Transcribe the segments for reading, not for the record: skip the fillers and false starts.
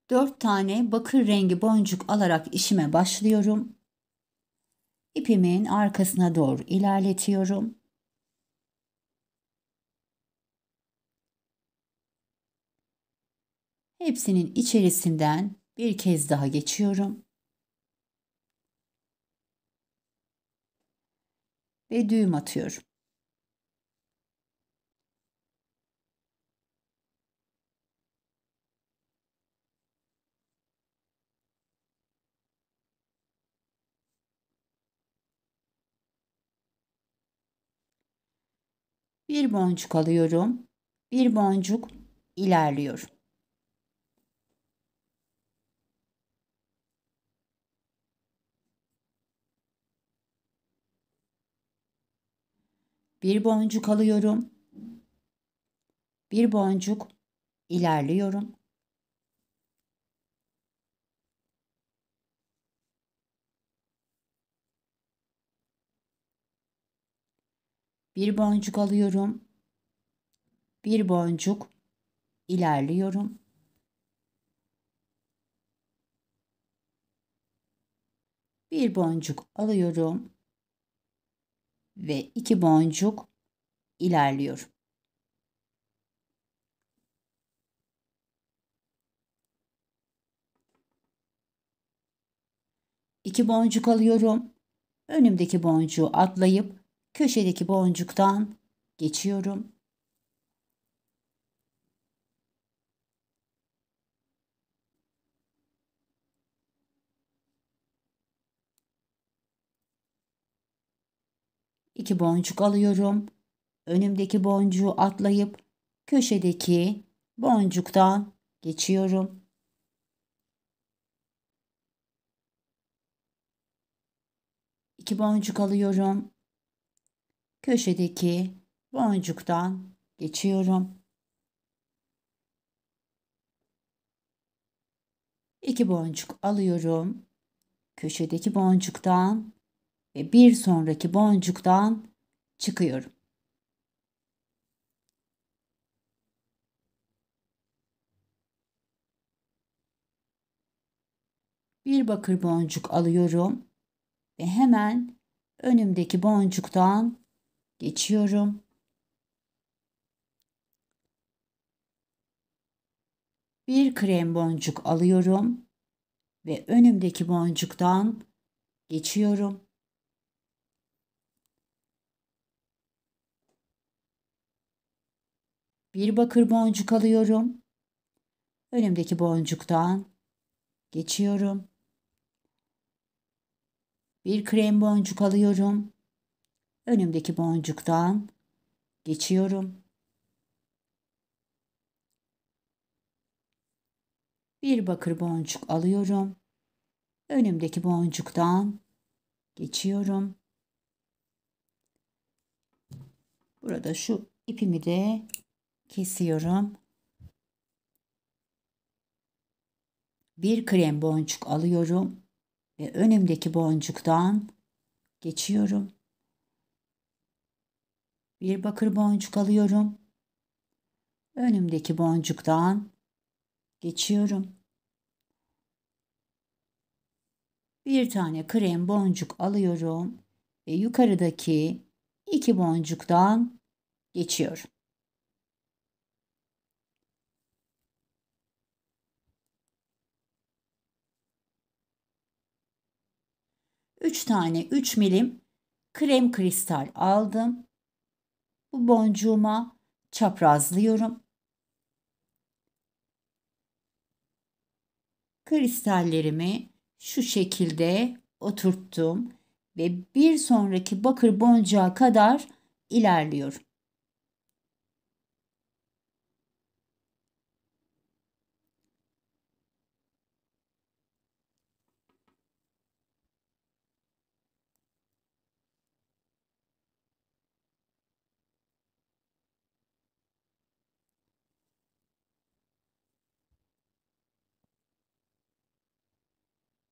Dört tane bakır rengi boncuk alarak işime başlıyorum. İpimin arkasına doğru ilerletiyorum. Hepsinin içerisinden bir kez daha geçiyorum. Ve düğüm atıyorum. Bir boncuk alıyorum. Bir boncuk ilerliyorum. Bir boncuk alıyorum. Bir boncuk ilerliyorum. Bir boncuk alıyorum. Bir boncuk ilerliyorum. Bir boncuk alıyorum ve iki boncuk ilerliyorum. İki boncuk alıyorum. Önümdeki boncuğu atlayıp köşedeki boncuktan geçiyorum. İki boncuk alıyorum. Önümdeki boncuğu atlayıp köşedeki boncuktan geçiyorum. İki boncuk alıyorum. Köşedeki boncuktan geçiyorum. İki boncuk alıyorum. Köşedeki boncuktan ve bir sonraki boncuktan çıkıyorum. Bir bakır boncuk alıyorum ve hemen önümdeki boncuktan geçiyorum. Bir krem boncuk alıyorum ve önümdeki boncuktan geçiyorum. Bir bakır boncuk alıyorum. Önümdeki boncuktan geçiyorum. Bir krem boncuk alıyorum. Önümdeki boncuktan geçiyorum. Bir bakır boncuk alıyorum. Önümdeki boncuktan geçiyorum. Burada şu ipimi de kesiyorum. Bir krem boncuk alıyorum ve önümdeki boncuktan geçiyorum. Bir bakır boncuk alıyorum. Önümdeki boncuktan geçiyorum. Bir tane krem boncuk alıyorum ve yukarıdaki 2 boncuktan geçiyorum. Üç tane 3 milim krem kristal aldım. Bu boncuğuma çaprazlıyorum. Kristallerimi şu şekilde oturttum ve bir sonraki bakır boncuğa kadar ilerliyorum.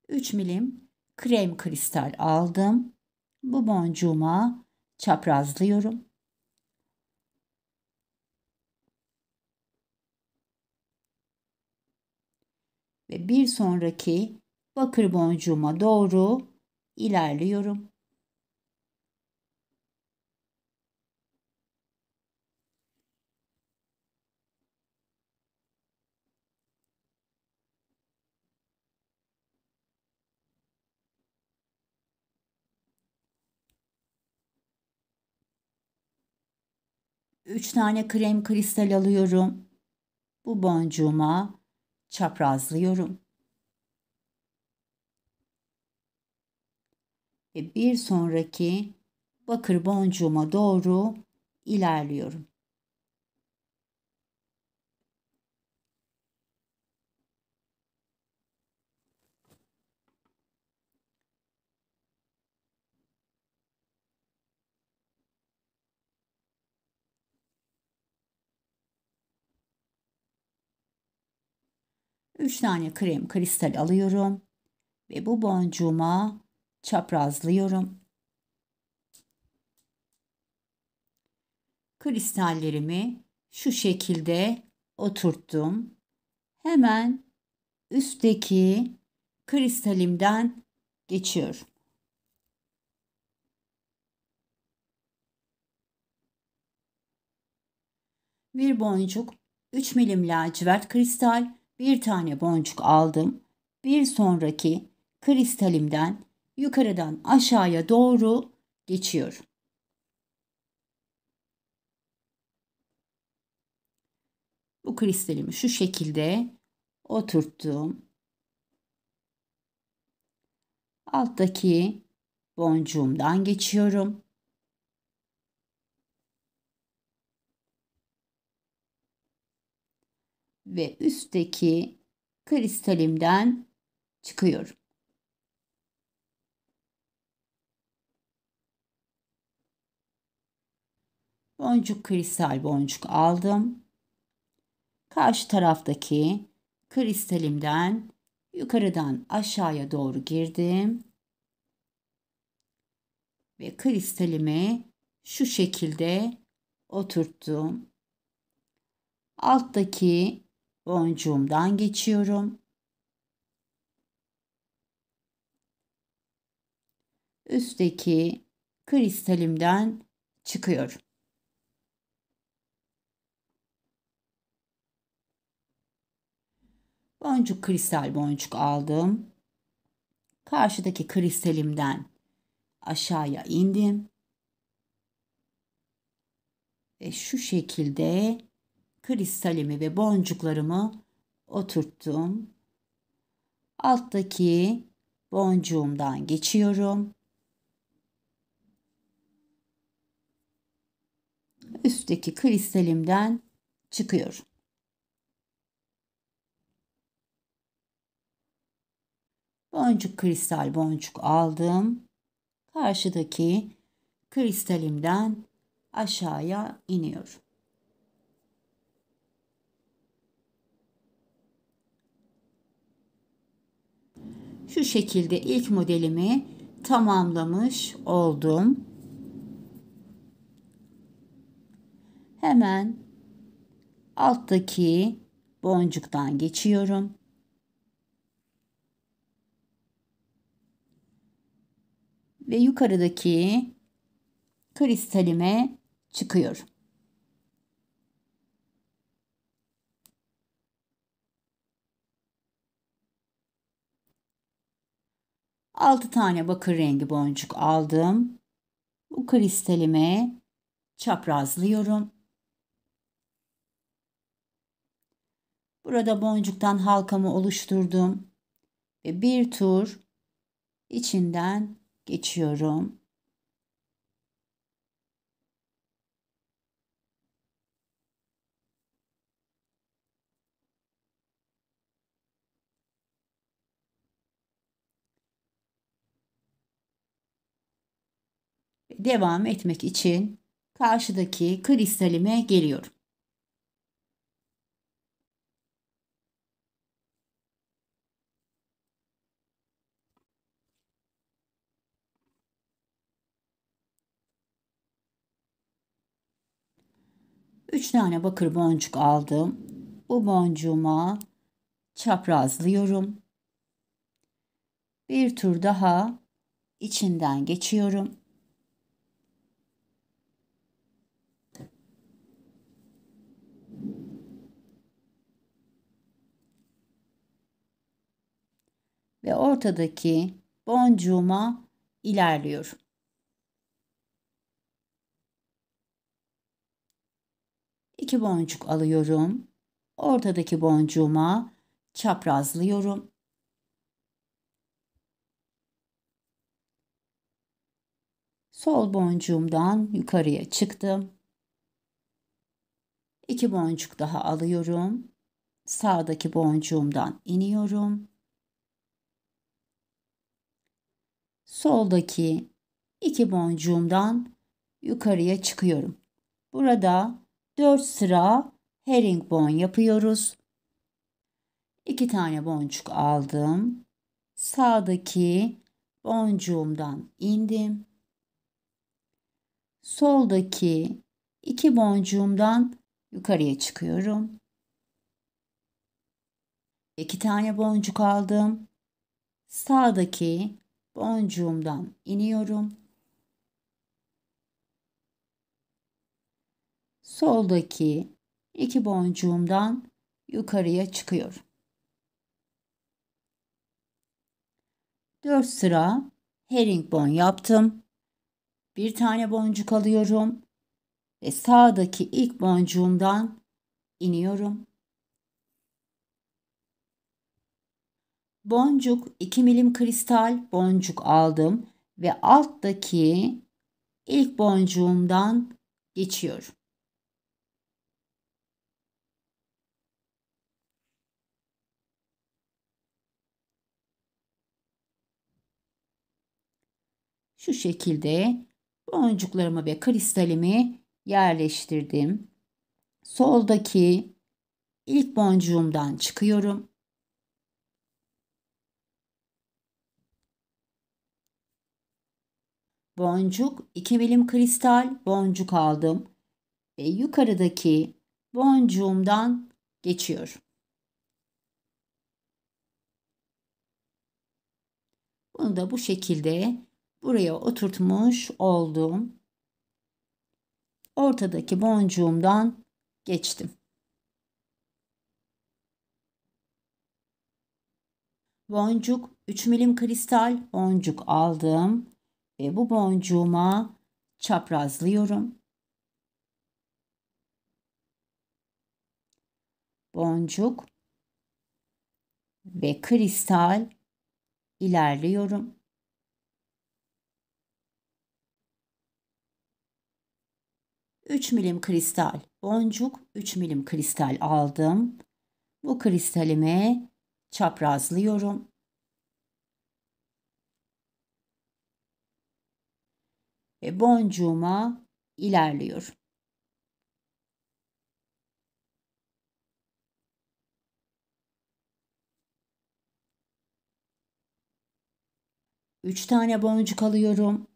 Üç milim krem kristal aldım. Bu boncuğuma çaprazlıyorum. Ve bir sonraki bakır boncuğuma doğru ilerliyorum. Üç tane krem kristal alıyorum. Bu boncuğuma çaprazlıyorum. Ve bir sonraki bakır boncuğuma doğru ilerliyorum. Üç tane krem kristal alıyorum ve bu boncuğuma çaprazlıyorum. Kristallerimi şu şekilde oturttum. Hemen üstteki kristalimden geçiyorum. Bir boncuk, 3 milim lacivert kristal, bir tane boncuk aldım. Bir sonraki kristalimden yukarıdan aşağıya doğru geçiyorum. Bu kristalimi şu şekilde oturttum. Alttaki boncuğumdan geçiyorum. Ve üstteki kristalimden çıkıyorum. Boncuk kristal boncuk aldım. Karşı taraftaki kristalimden yukarıdan aşağıya doğru girdim. Ve kristalimi şu şekilde oturttum. Alttaki boncuğumdan geçiyorum. Üstteki kristalimden çıkıyorum. Kristal boncuk aldım. Karşıdaki kristalimden aşağıya indim. Ve şu şekilde kristalimi ve boncuklarımı oturttum. Alttaki boncuğumdan geçiyorum. Üstteki kristalimden çıkıyorum. Kristal boncuk aldım. Karşıdaki kristalimden aşağıya iniyorum. Şu şekilde ilk modelimi tamamlamış oldum. Hemen alttaki boncuktan geçiyorum. Ve yukarıdaki kristalime çıkıyorum. Altı tane bakır rengi boncuk aldım. Bu kristalime çaprazlıyorum. Burada boncuktan halkamı oluşturdum ve bir tur içinden geçiyorum. Devam etmek için karşıdaki kristalime geliyorum. Üç tane bakır boncuk aldım. Bu boncuğuma çaprazlıyorum. Bir tur daha içinden geçiyorum. Ve ortadaki boncuğuma ilerliyorum. İki boncuk alıyorum. Ortadaki boncuğuma çaprazlıyorum. Sol boncuğumdan yukarıya çıktım. İki boncuk daha alıyorum. Sağdaki boncuğumdan iniyorum. Soldaki iki boncuğumdan yukarıya çıkıyorum. Burada 4 sıra herringbone yapıyoruz. 2 tane boncuk aldım. Sağdaki boncuğumdan indim. Soldaki 2 boncuğumdan yukarıya çıkıyorum. 2 tane boncuk aldım. Sağdaki boncuğumdan iniyorum. Soldaki 2 boncuğumdan yukarıya çıkıyorum. 4 sıra herringbone yaptım. Bir tane boncuk alıyorum ve sağdaki ilk boncuğumdan iniyorum. Boncuk 2 milim kristal boncuk aldım ve alttaki ilk boncuğumdan geçiyorum. Şu şekilde boncuklarımı ve kristalimi yerleştirdim. Soldaki ilk boncuğumdan çıkıyorum. Boncuk 2 milim kristal boncuk aldım ve yukarıdaki boncuğumdan geçiyorum. Bunu da bu şekilde buraya oturtmuş oldum. Ortadaki boncuğumdan geçtim. Boncuk, 3 milim kristal boncuk aldım ve bu boncuğuma çaprazlıyorum. Boncuk ve kristal ilerliyorum. Üç milim kristal boncuk, 3 milim kristal aldım. Bu kristalime çaprazlıyorum. Ve boncuğuma ilerliyorum. Üç tane boncuk alıyorum.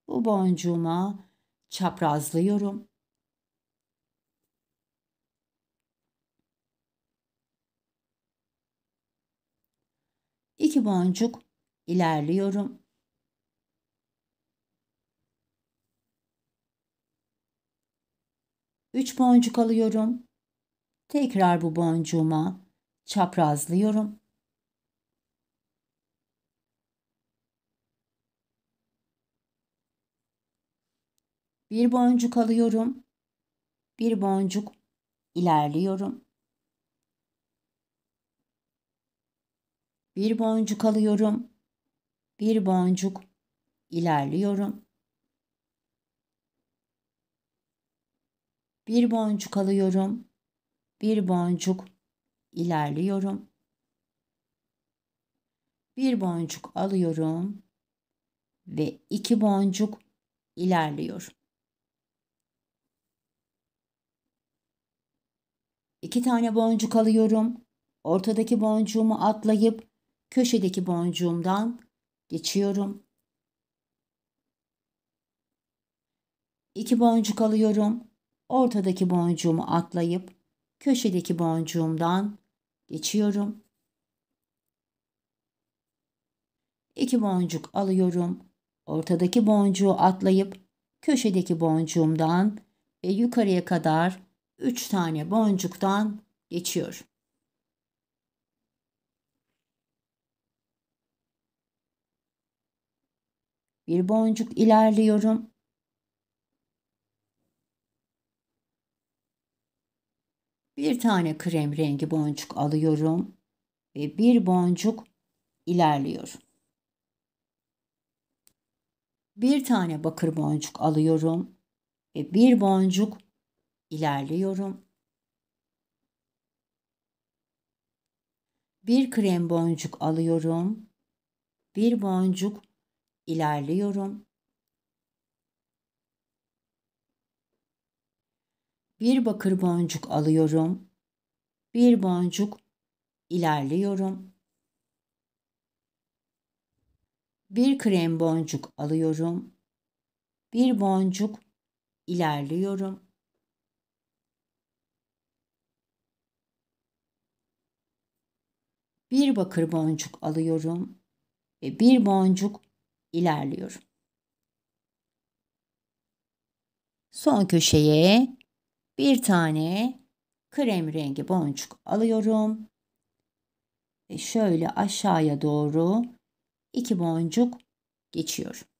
Bu boncuğuma çaprazlıyorum. İki boncuk ilerliyorum. Üç boncuk alıyorum. Tekrar bu boncuğuma çaprazlıyorum. Bir boncuk alıyorum. Bir boncuk ilerliyorum. Bir boncuk alıyorum. Bir boncuk ilerliyorum. Bir boncuk alıyorum. Bir boncuk ilerliyorum. Bir boncuk alıyorum ve iki boncuk ilerliyorum. İki tane boncuk alıyorum. Ortadaki boncuğumu atlayıp köşedeki boncuğumdan geçiyorum. İki boncuk alıyorum. Ortadaki boncuğumu atlayıp köşedeki boncuğumdan geçiyorum. İki boncuk alıyorum. Ortadaki boncuğu atlayıp köşedeki boncuğumdan ve yukarıya kadar 3 tane boncuktan geçiyorum. Bir boncuk ilerliyorum. Bir tane krem rengi boncuk alıyorum ve bir boncuk ilerliyorum. Bir tane bakır boncuk alıyorum ve bir boncuk ilerliyorum. Bir krem boncuk alıyorum. Bir boncuk ilerliyorum. Bir bakır boncuk alıyorum. Bir boncuk ilerliyorum. Bir krem boncuk alıyorum. Bir boncuk ilerliyorum. Bir bakır boncuk alıyorum ve bir boncuk ilerliyorum. Son köşeye bir tane krem rengi boncuk alıyorum ve şöyle aşağıya doğru iki boncuk geçiyorum.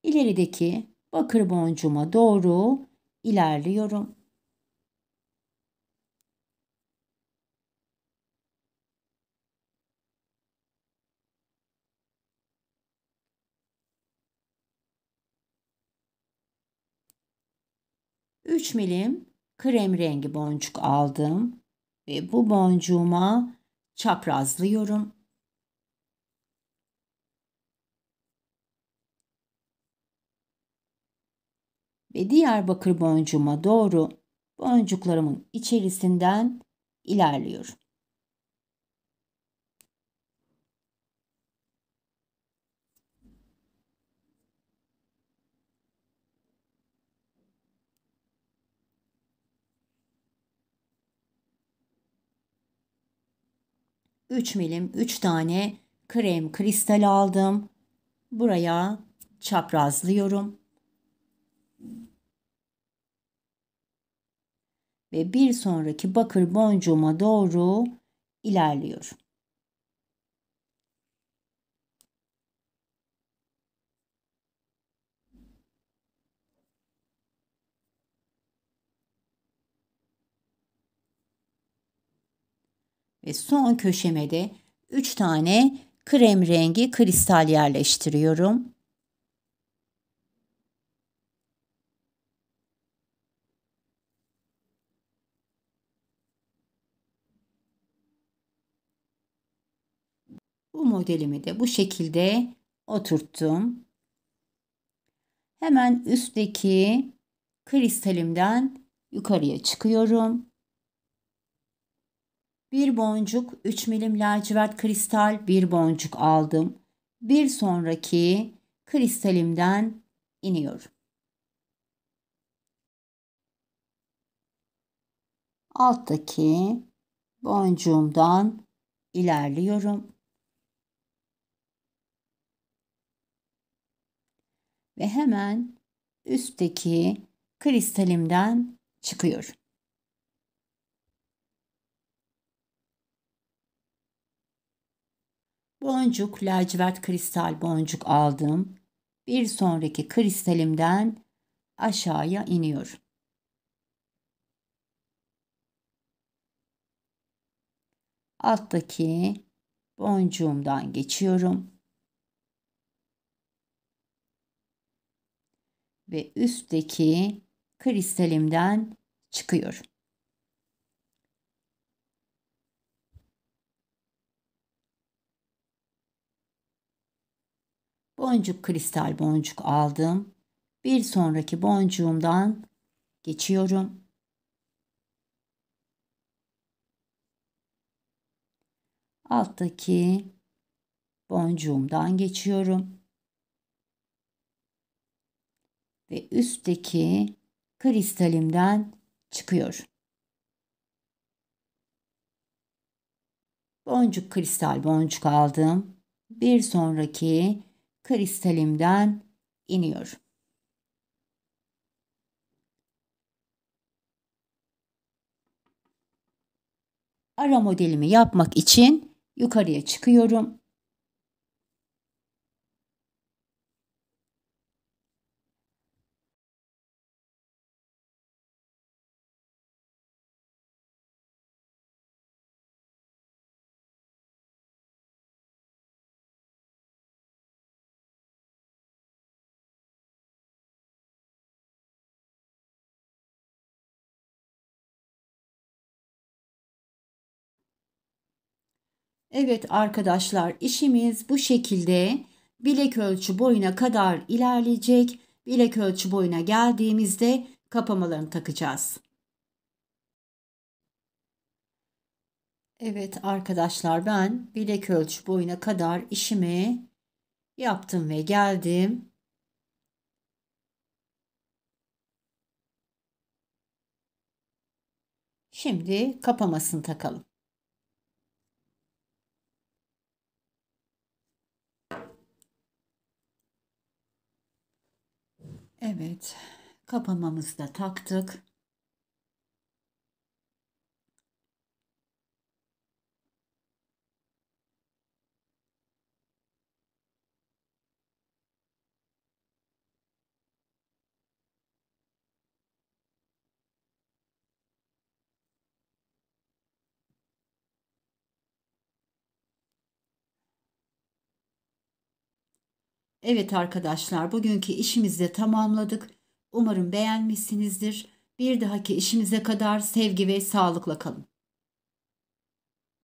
İlerideki bakır boncuğuma doğru ilerliyorum. Üç milim krem rengi boncuk aldım ve bu boncuğuma çaprazlıyorum. Ve diğer bakır boncuğuma doğru boncuklarımın içerisinden ilerliyorum. 3 milim 3 tane krem kristal aldım. Buraya çaprazlıyorum. Ve bir sonraki bakır boncuğuma doğru ilerliyorum. Ve son köşeme de 3 tane krem rengi kristal yerleştiriyorum. Bu modelimi de bu şekilde oturttum. Hemen üstteki kristalimden yukarıya çıkıyorum. Bir boncuk 3 milim lacivert kristal, bir boncuk aldım. Bir sonraki kristalimden iniyorum. Alttaki boncuğumdan ilerliyorum. Ve hemen üstteki kristalimden çıkıyorum. Boncuk, lacivert kristal boncuk aldım. Bir sonraki kristalimden aşağıya iniyorum. Alttaki boncuğumdan geçiyorum. Ve üstteki kristalimden çıkıyorum. Boncuk, kristal boncuk aldım. Bir sonraki boncuğumdan geçiyorum. Alttaki boncuğumdan geçiyorum. Ve üstteki kristalimden çıkıyorum. Boncuk, kristal boncuk aldım. Bir sonraki kristalimden iniyorum. Ara modelimi yapmak için yukarıya çıkıyorum. Evet arkadaşlar, işimiz bu şekilde bilek ölçü boyuna kadar ilerleyecek. Bilek ölçü boyuna geldiğimizde kapamalarını takacağız. Evet arkadaşlar, ben bilek ölçü boyuna kadar işimi yaptım ve geldim. Şimdi kapamasını takalım. Evet, kapamamızı da taktık. Evet arkadaşlar, bugünkü işimizi de tamamladık. Umarım beğenmişsinizdir. Bir dahaki işimize kadar sevgi ve sağlıkla kalın.